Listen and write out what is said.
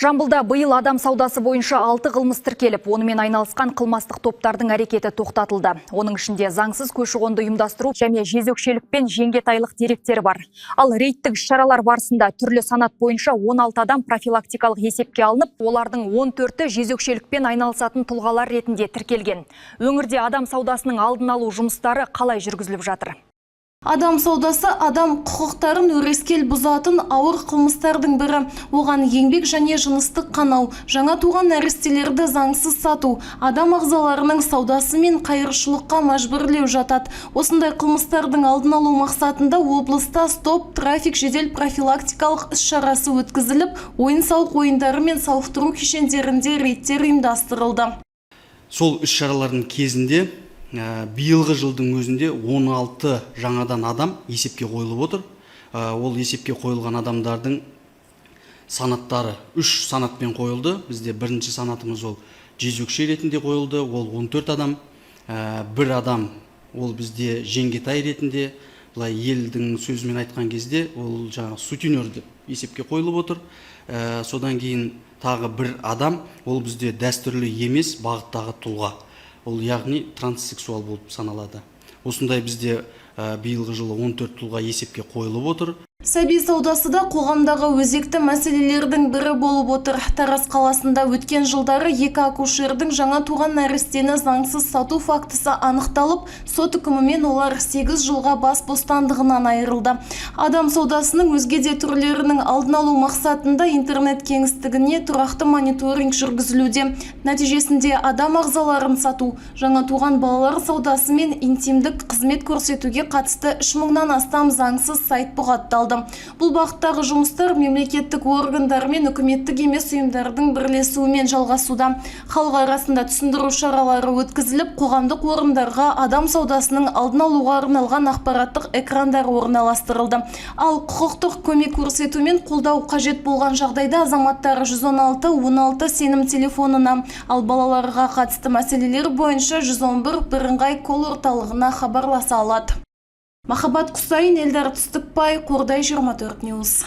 Жамбылда быйыл адам саудасы бойынша 6 қылмыс тіркеліп, онымен айналысқан қылмыстық топтардың әрекеті тоқтатылды. Оның ішінде заңсыз көші-қонды ұйымдастыру және жезөкшелік пен жеңгетайлық деректері бар. Ал рейдтік шаралар барысында түрлі санат бойынша 16 адам профилактикалық есепке алынып, олардың 14-і жезөкшелікпен айналысатын тұлғалар ретінде тіркелген. Өңірде адам саудасының алдын алу жұмыстары қалай жүргізіліп жатыр? Адам саудасы адам құқықтарын өрескел бұзатын ауыр қылмыстардың бірі. Оған еңбек және жыныстық қанау, жаңа туған нәрестелерді заңсыз сату, адам ағзаларының саудасы мен қайыршылыққа мәжбүрлеу жатады. Осындай қылмыстардың алдын алу мақсатында облыста стоп трафик жедел профилактикалық іс-шарасы өткізіліп, ойын-сауық ойындары мен сауықтыру кешендерінде рейдтер ұйымдастырылды. Сол іс-шаралардың кезінде биылғы жылдың өзінде 16 жаңадан адам есепке қойылып отыр. Ол есепке қойылған адамдардың санаттары 3 санатпен қойылды. Бізде бірінші санатымыз ол жезөкше ретінде қойылды, ол 14 адам. Бір адам ол бізде жеңгетай ретінде, былай елдің сөзімен айтқан кезде ол жаңағы сутенер деп есепке қойылып отыр. Содан кейін тағы бір адам ол бізде дәстүрлі емес бағыттағы тұлға. Ол яғни транссексуал болып саналады. Осындай бізде биылғы жылы 14 тұлға есепке қойылып отыр. Сәби саудасы да қоғамдағы өзекті мәселелердің бірі болып отыр. Тараз қаласында өткен жылдары 2 акушердің жаңа туған нәрестені заңсыз сату фактісі анықталып, сот үкімімен олар 8 жылға бас бостандығынан айырылды. Адам саудасының өзге де түрлерінің алдын алу мақсатында интернет кеңістігіне тұрақты мониторинг жүргізілуде. Нәтижесінде адам ағзаларын сату, жаңа туған балалар саудасы мен интимдік қызмет көрсетуге қатысты 3000-нан астам заңсыз сайт бұғатталды. Бұл бағыттағы жұмыстар мемлекеттік органдар мен үкіметтік емес ұйымдардың бірлесуімен жалғасуда. Халық арасында түсіндіру шаралары өткізіліп, қоғамдық орындарға адам саудасының алдын алуға арналған ақпараттық экрандар орналастырылды. Ал құқықтық көмек көрсету мен қолдау қажет болған жағдайда азаматтар 116-16 сенім телефонына, ал балаларға қатысты мәселелер бойынша 111 бірыңғай кол орталығына хабарласа алады. Махаббат Құсайын, Эльдар Түстікбай, Қордай 24 Ньюс.